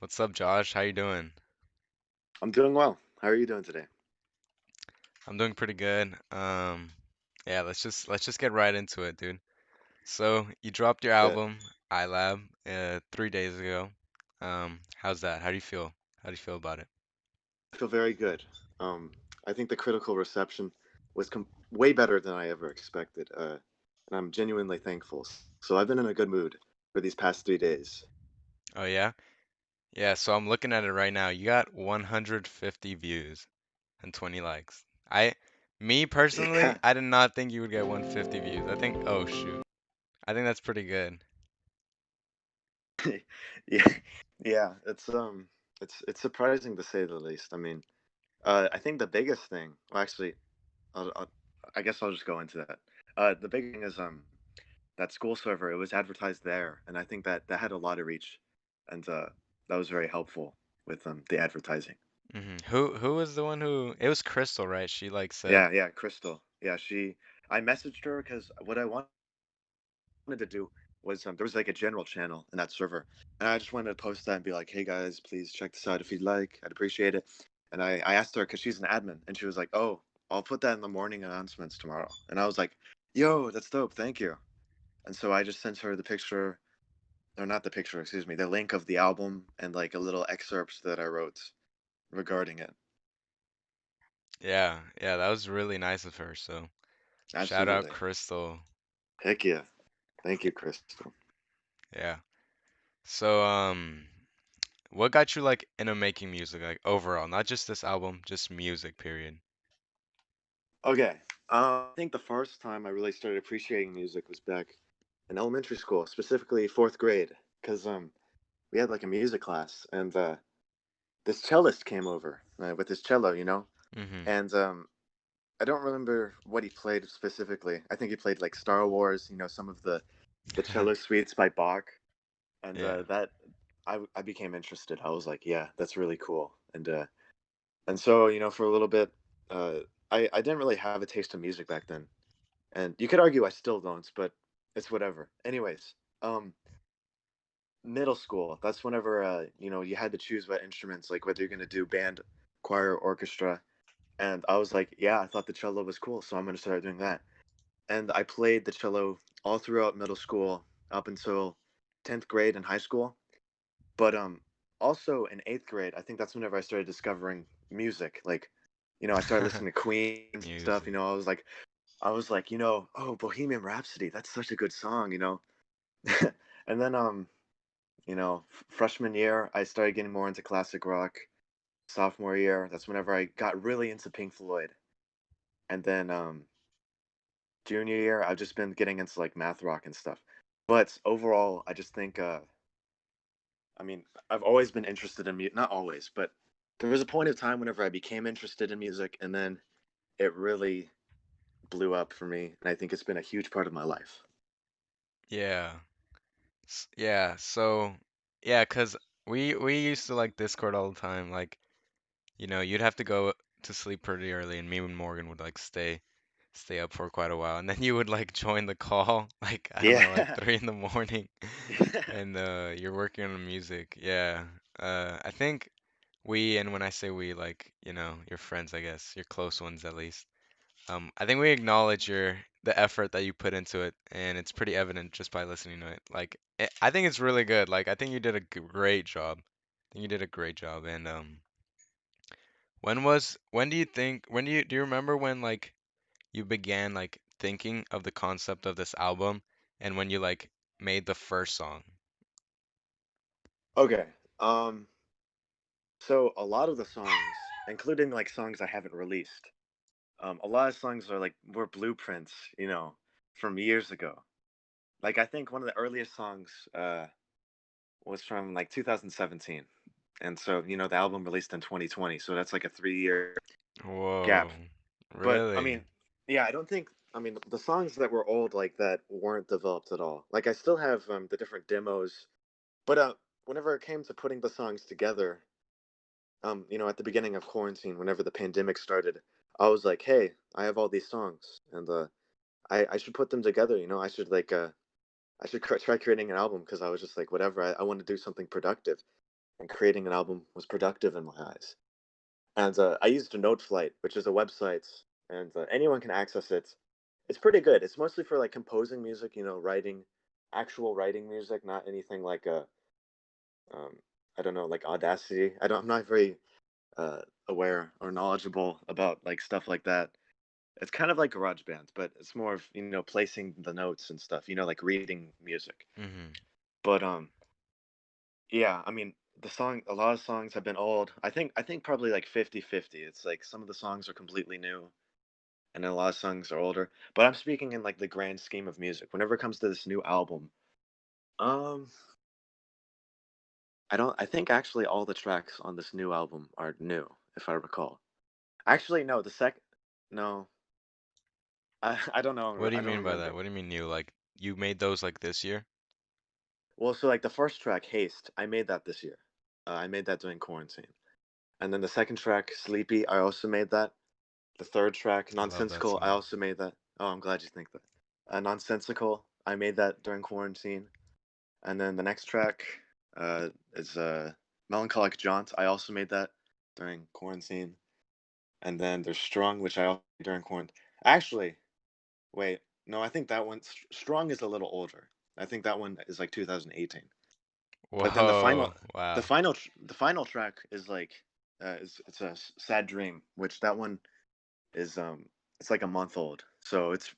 What's up, Josh? How you doing? I'm doing well. How are you doing today? I'm doing pretty good. Yeah, let's just get right into it, dude. So you dropped your But album, iLab, 3 days ago. How's that? How do you feel? How do you feel about it? I feel very good. Um, I think the critical reception was way better than I ever expected, and I'm genuinely thankful. So I've been in a good mood for these past 3 days. Oh yeah? Yeah, so I'm looking at it right now. You got 150 views and 20 likes. Me personally, Yeah, I did not think you would get 150 views. Oh shoot. I think that's pretty good. yeah, yeah. It's surprising to say the least. I mean, I think the biggest thing. Well, actually, I'll, I guess I'll just go into that. The big thing is that school server. It was advertised there, and I think that had a lot of reach, and that was very helpful with the advertising. Who was the one who it was Crystal, right? She like said, Yeah, yeah, Crystal. Yeah, she. I messaged her because what I wanted to do was there was like a general channel in that server, and I just wanted to post that and be like, "Hey guys, please check this out if you'd like. I'd appreciate it." And I asked her because she's an admin, and she was like, "Oh, I'll put that in the morning announcements tomorrow." And I was like, "Yo, that's dope. Thank you." And so I just sent her the picture, or not the picture, excuse me, the link of the album and like a little excerpt that I wrote regarding it. yeah, yeah, that was really nice of her. So shout out Absolutely. Crystal. Heck yeah. Thank you, Crystal. Yeah. So what got you like into making music, like overall, not just this album, just music, period. Okay. I think the first time I really started appreciating music was back in elementary school, specifically fourth grade, because we had like a music class, and this cellist came over with his cello, Mm-hmm. and I don't remember what he played specifically. I think he played like Star Wars, some of the cello suites by Bach, and Yeah. that I became interested. I was like, yeah, that's really cool, and so for a little bit, uh, I didn't really have a taste of music back then, and you could argue I still don't, but it's whatever. Anyways, um, middle school. That's whenever you had to choose what instruments, like whether you're gonna do band, choir, orchestra. And I was like, yeah, I thought the cello was cool, so I'm gonna start doing that. And I played the cello all throughout middle school up until 10th grade in high school. But also in 8th grade, I think that's whenever I started discovering music. Like, I started listening to Queen and stuff. Music. I was like, oh, Bohemian Rhapsody, that's such a good song. And then freshman year, I started getting more into classic rock. Sophomore year, that's whenever I got really into Pink Floyd. And then junior year, I've just been getting into like math rock and stuff. But overall, I just think I mean, I've always been interested in music, not always, but there was a point of time whenever I became interested in music, and then it really blew up for me, and I think it's been a huge part of my life. Yeah. Yeah. So yeah, 'cause we used to like Discord all the time. Like, you'd have to go to sleep pretty early, and me and Morgan would like stay up for quite a while, and then you would like join the call, like I don't know, like Yeah. 3 in the morning, and you're working on the music. Yeah. I think and when I say we, like, your friends, I guess, your close ones at least. I think we acknowledge the effort that you put into it, and it's pretty evident just by listening to it. Like, I think it's really good. Like, I think you did a great job. I think you did a great job. And when do you remember when like you began like thinking of the concept of this album, and when you like made the first song? Okay. Um, so a lot of the songs, including like songs I haven't released, a lot of songs were blueprints, from years ago. Like I think one of the earliest songs was from like 2017. And so, the album released in 2020, so that's like a 3-year Whoa, gap. But I really? mean, yeah, I mean, the songs that were old like that weren't developed at all. Like I still have the different demos, but whenever it came to putting the songs together, at the beginning of quarantine, whenever the pandemic started, I was like, hey, I have all these songs, and I should put them together. I should try creating an album because I was just like, whatever, I want to do something productive. and creating an album was productive in my eyes. And I used Noteflight, which is a website, and anyone can access it. It's pretty good. It's mostly for like composing music, writing, actual writing music, not anything like um, I don't know, like Audacity. I'm not very aware or knowledgeable about like stuff like that. It's kind of like GarageBand, but it's more of placing the notes and stuff. Like reading music. Hmm. But yeah, I mean, a lot of songs have been old. I think probably like 50-50. It's like some of the songs are completely new and then a lot of songs are older. But I'm speaking in like the grand scheme of music. Whenever it comes to this new album, um I think actually all the tracks on this new album are new, if I recall. Actually, no, the sec no, I don't know. What do I you don't mean by that? remember. What do you mean new? Like you made those like this year? Well, so like the first track, Haste, I made that this year. I made that during quarantine. And then the second track, Sleepy, I also made that. The third track, I love that Nonsensical, I song. also made that. Oh, I'm glad you think that. Nonsensical, I made that during quarantine. And then the next track is Melancholic Jaunt. I also made that during quarantine. And then there's Strong, which I also made during quarantine. Actually, wait, no, I think that one Strong is a little older. I think that one is like 2018. But then Whoa, wow. the final track is like it's a Sad Dream, which that one is it's like a month old. So it's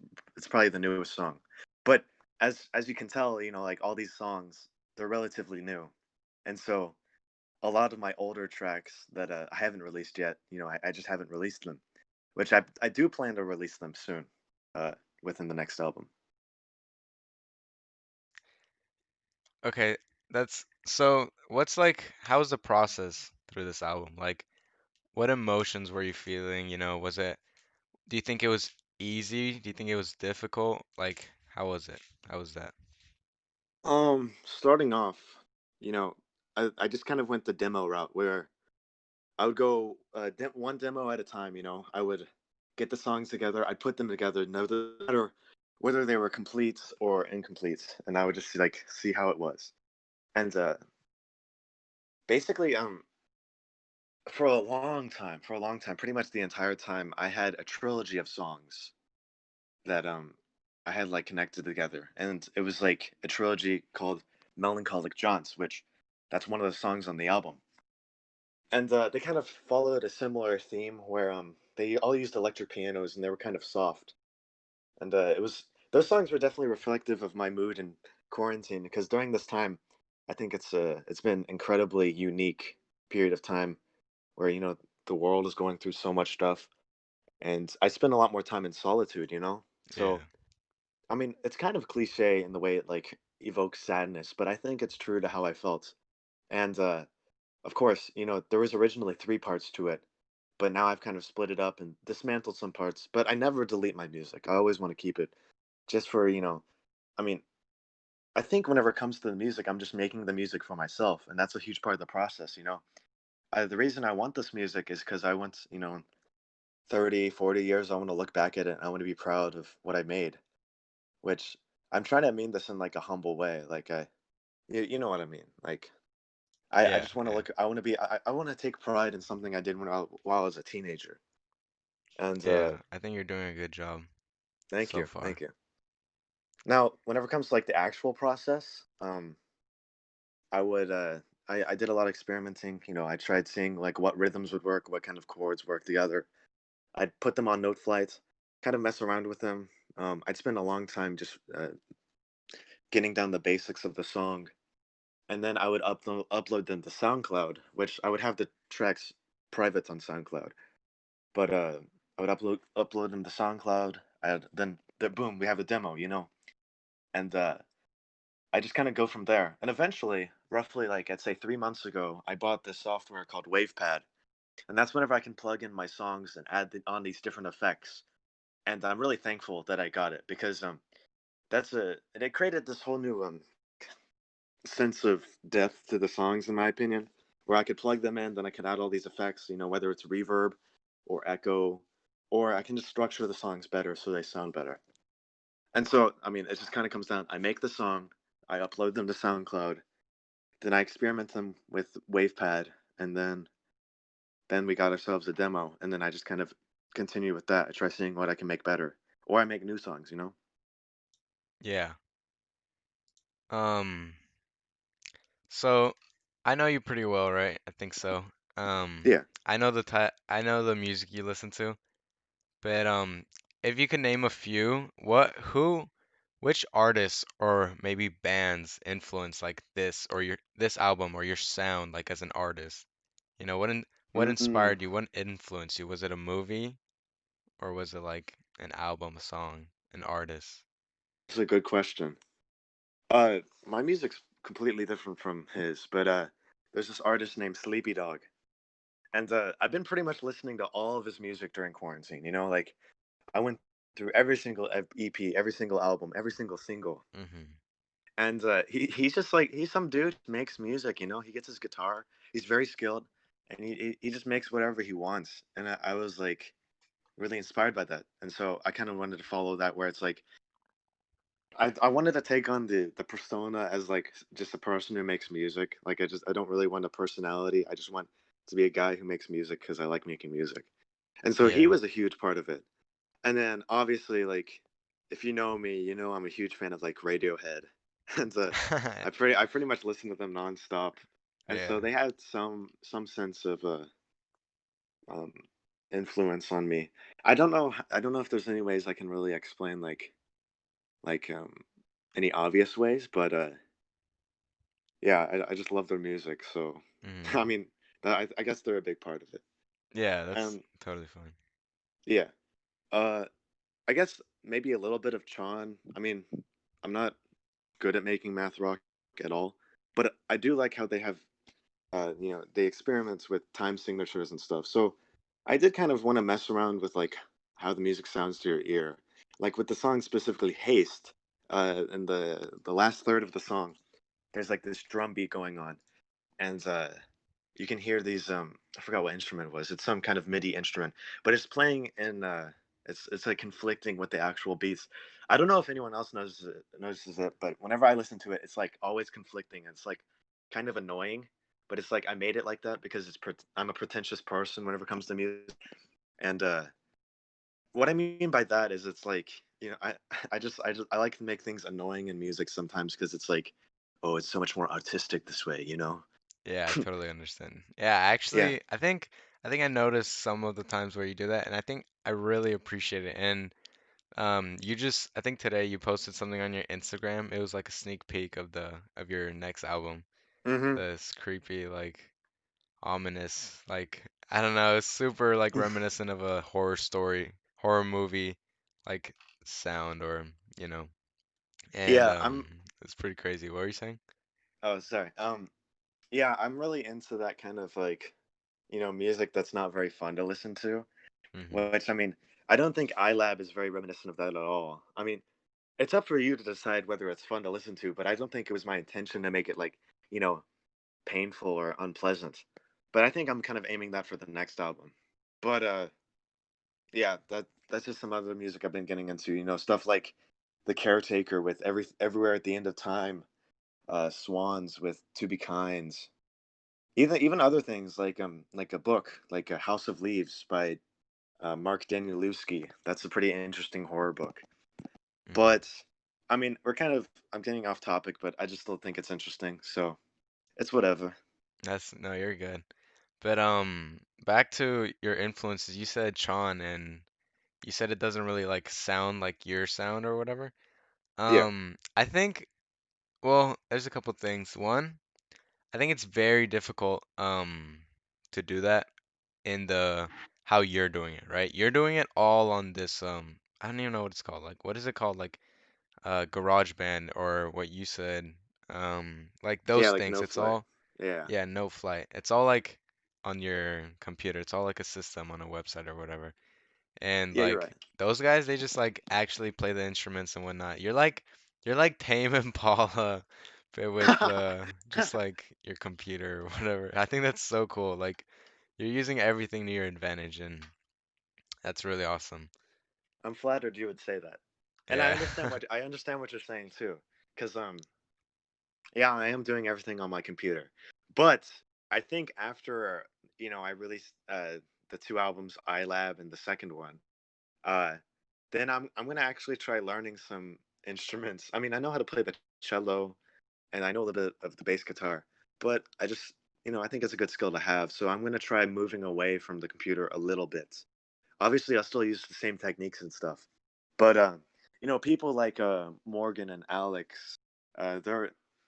probably the newest song. But as you can tell, like all these songs, they're relatively new. And so a lot of my older tracks that I haven't released yet, I just haven't released them, which I do plan to release them soon, uh, within the next album. Okay, that's so what's like how's the process through this album? Like what emotions were you feeling? Was it do you think it was easy? Do you think it was difficult? Like how was it? How was that? Starting off, you know, I just kind of went the demo route where I would go one demo at a time. I would get the songs together. I'd put them together, no matter whether they were complete or incomplete, and I would just see how it was. And basically, for a long time, pretty much the entire time, I had a trilogy of songs that I had like connected together, and it was like a trilogy called Melancholic Jaunts, which that's one of the songs on the album. And they kind of followed a similar theme where they all used electric pianos and they were kind of soft. And it was those songs were definitely reflective of my mood in quarantine because during this time, I think it's been incredibly unique period of time where the world is going through so much stuff, and I spend a lot more time in solitude. Yeah. So I mean, it's kind of cliche in the way it like evokes sadness, but I think it's true to how I felt. And of course, there was originally three parts to it, but now I've kind of split it up and dismantled some parts. But I never delete my music. I always want to keep it just for. I mean, I think whenever it comes to the music, I'm just making the music for myself, and that's a huge part of the process. The reason I want this music is because I want, 30, 40 years, I want to look back at it and I want to be proud of what I made, which I'm trying to mean this in like a humble way. Like, you know what I mean? Like, I Yeah, just want to yeah. look. I want to take pride in something I did while I was a teenager. And Yeah, I think you're doing a good job thank so you, far. thank you. Now, whenever it comes to like the actual process, I would I did a lot of experimenting. I tried seeing like what rhythms would work, what kind of chords work together. I'd put them on note flights, kind of mess around with them. I'd spend a long time just getting down the basics of the song, and then I would upload them to SoundCloud, which I would have the tracks private on SoundCloud. But I would upload them to SoundCloud. Then boom, we have a demo. And I just kind of go from there. And eventually, roughly like I'd say 3 months ago, I bought this software called WavePad, and that's whenever I can plug in my songs and add on these different effects. And I'm really thankful that I got it because it created this whole new sense of depth to the songs, in my opinion, where I could plug them in, then I could add all these effects, whether it's reverb or echo, or I can just structure the songs better so they sound better. And so, I mean, it just kind of comes down. I make the song, I upload them to SoundCloud, then I experiment them with WavePad, and then we got ourselves a demo, and then I just kind of continue with that. I try seeing what I can make better, or I make new songs. You know? Yeah. Um, so I know you pretty well, right? I think so. Um, Yeah. I know the music you listen to, but if you could name a few, which artists or maybe bands influence like this or this album or your sound like as an artist? You know, what Mm, inspired you? What influenced you? Was it a movie or was it like an album, a song, an artist? that's a good question. My music's completely different from his, but there's this artist named Sleepy Dog, and I've been pretty much listening to all of his music during quarantine. You know, like I went through every single EP, every single album, every single single, Mm-hmm. and he's just like he's some dude who makes music. You know, he gets his guitar, he's very skilled, and he just makes whatever he wants. And I was like really inspired by that, and so I kind of wanted to follow that, where it's like I wanted to take on the persona as like just a person who makes music. Like I don't really want a personality. I just want to be a guy who makes music because I like making music. And so he Yeah. was a huge part of it. And then obviously like if you know me, you know I'm a huge fan of like Radiohead. And I pretty much listen to them nonstop. And Yeah. so they had some sense of um influence on me. I don't know if there's any ways I can really explain like any obvious ways, but yeah, I just love their music. So Mm-hmm. I mean, I guess they're a big part of it. Yeah, that's And totally fine. yeah, uh, I guess maybe a little bit of Chan. I mean, I'm not good at making math rock at all, but I do like how they have they experiments with time signatures and stuff. So I did kind of want to mess around with like how the music sounds to your ear, like with the song specifically "Haste." In the last third of the song, there's like this drum beat going on, and you can hear these I forgot what instrument it was. It's some kind of MIDI instrument, but it's playing in it's like conflicting with the actual beats. I don't know if anyone else notices it, but whenever I listen to it, it's like always conflicting. It's like kind of annoying, but it's like I made it like that because I'm a pretentious person whenever it comes to music. And what I mean by that is it's like, you know, I like to make things annoying in music sometimes because it's like, oh, it's so much more artistic this way, you know? Yeah, I totally understand. Yeah, Yeah. actually, I think I noticed some of the times where you do that, and I think I really appreciate it. And you just I think today you posted something on your Instagram. It was like a sneak peek of the of your next album. Mm-hmm. This creepy, like ominous, like I don't know, it's super like reminiscent of a horror story, horror movie, like sound or you know. And Yeah, I'm it's pretty crazy. What were you saying? oh sorry. Yeah, I'm really into that kind of like, you know, music that's not very fun to listen to. Hmm. Which I mean, I don't think iLab is very reminiscent of that at all. I mean, it's up for you to decide whether it's fun to listen to, but I don't think it was my intention to make it like, you know, painful or unpleasant. But I think I'm kind of aiming that for the next album. But yeah, that's just some other music I've been getting into, you know, stuff like The Caretaker with Everywhere at the End of Time, Swans with To Be Kind, even other things like a book like a House of Leaves by Mark Danielewski. That's a pretty interesting horror book. Hmm. But I mean, I'm getting off topic, but I just still think it's interesting. So it's whatever. That's no, you're good. But back to your influences. You said Sean, and you said it doesn't really like sound like your sound or whatever. Yeah, I think well, there's a couple things. One, I think it's very difficult to do that in the how you're doing it, right? You're doing it all on this I don't even know what it's called. Like what is it called? Like GarageBand or what you said. Like yeah, those like things. No It's Fly. all Yeah, yeah, no flight. It's all like on your computer. It's all like a system on a website or whatever. And yeah, you're like right. those guys, they just like actually play the instruments and whatnot. You're like Tame Impala, but with just like your computer or whatever. I think that's so cool. Like you're using everything to your advantage, and that's really awesome. I'm flattered you would say that, and Yeah. I understand what you're saying too, because Yeah, I am doing everything on my computer. But I think after, I released the two albums, iLab and the second one, uh then I'm going to actually try learning some instruments. I mean, I know how to play the cello and I know a little bit of the bass guitar, but I think it's a good skill to have. So I'm going to try moving away from the computer a little bit. Obviously, I'll still use the same techniques and stuff, but people like Morgan and Alex,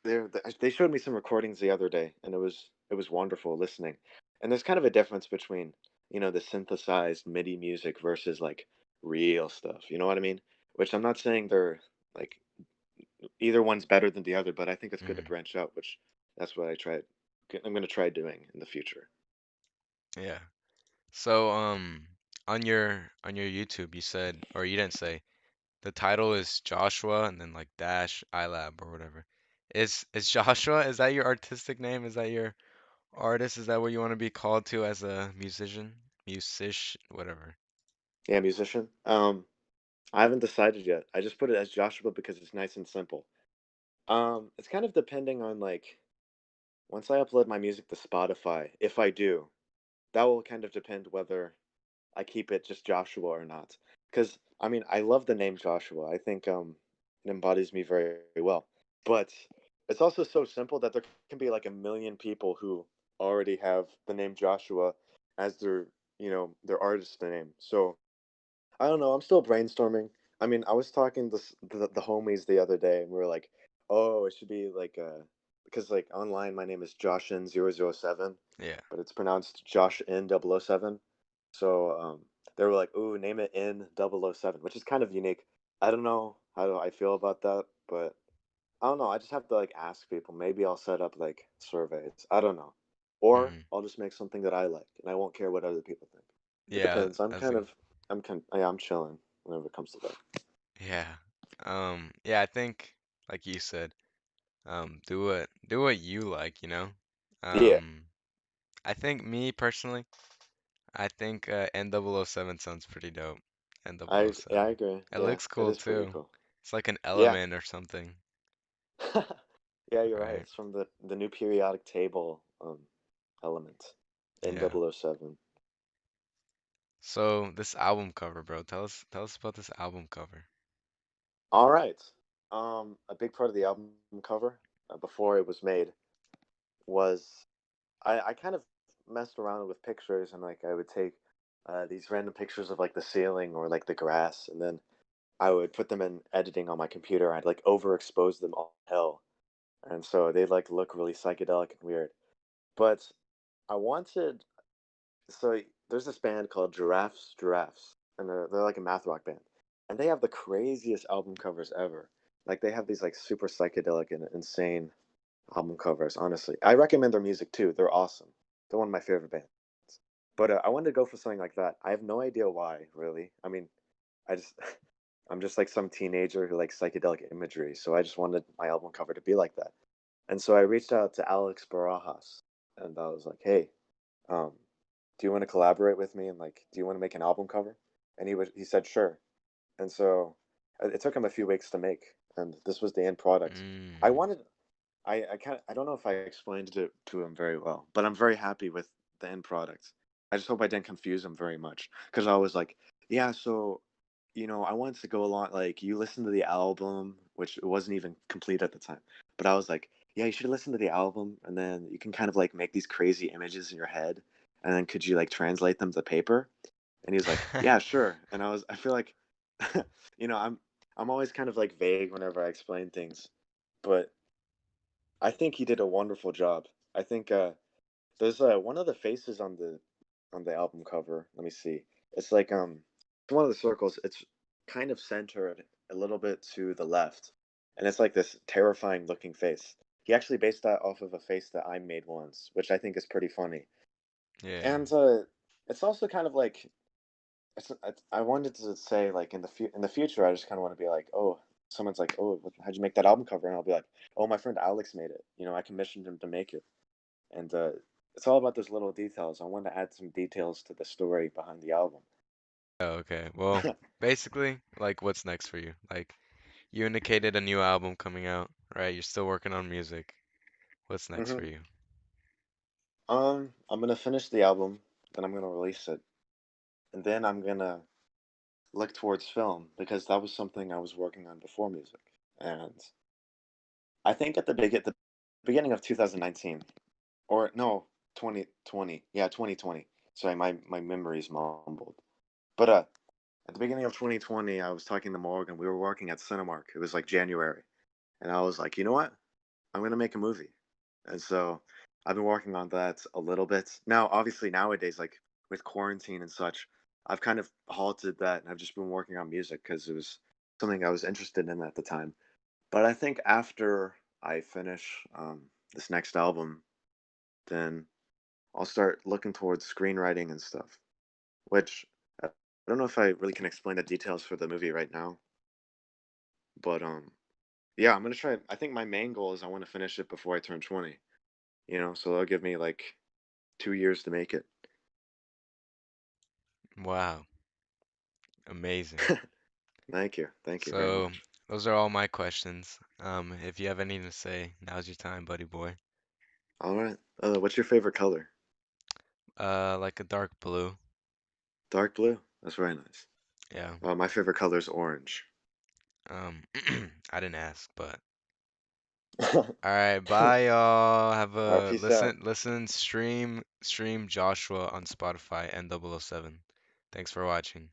they showed me some recordings the other day, and it was wonderful listening. And there's kind of a difference between the synthesized MIDI music versus like real stuff. You know what I mean? Which I'm not saying they're like either one's better than the other, but I think it's good to Mm, branch out, which that's what I'm going to try doing in the future. yeah. So, on your YouTube, you said, or you didn't say, the title is Joshua and then like dash iLab or whatever. Is Joshua, is that your artistic name? Is that your artist? Is that what you want to be called to as a musician? Whatever. Yeah, musician. I haven't decided yet. I just put it as Joshua because it's nice and simple. It's kind of depending on like once I upload my music to Spotify, if I do, that will kind of depend whether I keep it just Joshua or not. Because I mean, I love the name Joshua. I think it embodies me very, very well. But it's also so simple that there can be like a million people who already have the name Joshua as their artist name. So I don't know. I'm still brainstorming. I mean, I was talking to the homies the other day, and we were like, "Oh, it should be like because like online, my name is Joshin007, Yeah. but it's pronounced Josh N007. So they were like, "Ooh, name it N007," which is kind of unique. I don't know how do I feel about that, but I don't know. I just have to like ask people. Maybe I'll set up like surveys. I don't know, or Hmm. I'll just make something that I like, and I won't care what other people think. It Yeah, depends. I'm that's kind a of, I'm kind, yeah, I'm chilling whenever it comes to that. yeah. Yeah, I think like you said, do what you like, you know? Yeah, Um, I think me personally, I think N007 sounds pretty dope. yeah, I N007. agree. It Yeah, looks it cool is pretty too. cool. It's like an Yeah, element or something, yeah, you're right. right? It's from the new periodic table element in Yeah. 007. So this album cover, bro. Tell us about this album cover. All right. A big part of the album cover before it was made was I kind of messed around with pictures and like I would take these random pictures of like the ceiling or like the grass, and then I would put them in editing on my computer. I'd like overexpose them all hell, and so they'd like look really psychedelic and weird. But I wanted so there's this band called Giraffes, and they're like a math rock band, and they have the craziest album covers ever. Like they have these like super psychedelic and insane album covers. Honestly, I recommend their music too. They're awesome. They're one of my favorite bands. But I wanted to go for something like that. I have no idea why, really. I mean, I just I'm just like some teenager who likes psychedelic imagery, so I just wanted my album cover to be like that. And so I reached out to Alex Barajas, and I was like, "Hey, um, do you want to collaborate with me? And like, do you want to make an album cover?" And he said, "Sure." And so it took him a few weeks to make, and this was the end product. I Mm. wanted I don't know if I explained it to him very well, but I'm very happy with the end product. I just hope I didn't confuse him very much because I was like, yeah, so I wanted to go along like you listen to the album, which it wasn't even complete at the time, but I was like, yeah, you should listen to the album, and then you can kind of like make these crazy images in your head, and then could you like translate them to paper? And he's like, yeah, sure. And I feel like, you know, I'm always kind of like vague whenever I explain things, but I think he did a wonderful job. I think there's one of the faces on the album cover. Let me see. It's like one of the circles. It's kind of centered a little bit to the left, and it's like this terrifying looking face. He actually based that off of a face that I made once, which I think is pretty funny. Yeah. And it's also kind of like I wanted to say like in the future, I just kind of want to be like, oh, someone's like, oh, how'd you make that album cover? And I'll be like, oh, my friend Alex made it. I commissioned him to make it, and it's all about those little details. I wanted to add some details to the story behind the album. Oh, okay. Well, basically, like, what's next for you? Like, you indicated a new album coming out, right? You're still working on music. What's next for Hmm. you? I'm gonna finish the album, then I'm gonna release it, and then I'm gonna look towards film because that was something I was working on before music. And I think at the beginning of 2019, or no, 2020, yeah, 2020. Sorry, my memory's mumbled. But at the beginning of 2020, I was talking to Morgan. We were working at Cinemark. It was like January, and I was like, you know what? I'm gonna make a movie. And so I've been working on that a little bit. Now, obviously nowadays, like with quarantine and such, I've kind of halted that and I've just been working on music because it was something I was interested in at the time. But I think after I finish this next album, then I'll start looking towards screenwriting and stuff, which I don't know if I really can explain the details for the movie right now, but yeah, I'm gonna try. I think my main goal is I want to finish it before I turn 20. So that'll give me like 2 years to make it. Wow, amazing. Thank you very So much. those are all my questions. If you have anything to say, now's your time, buddy boy. All right. What's your favorite color? Like a dark blue. Dark blue. That's very nice. Yeah. My favorite color is orange. Um, I didn't ask, but All all right, bye y'all. Have right. a Peace out. stream Joshua on Spotify N007. Thanks for watching.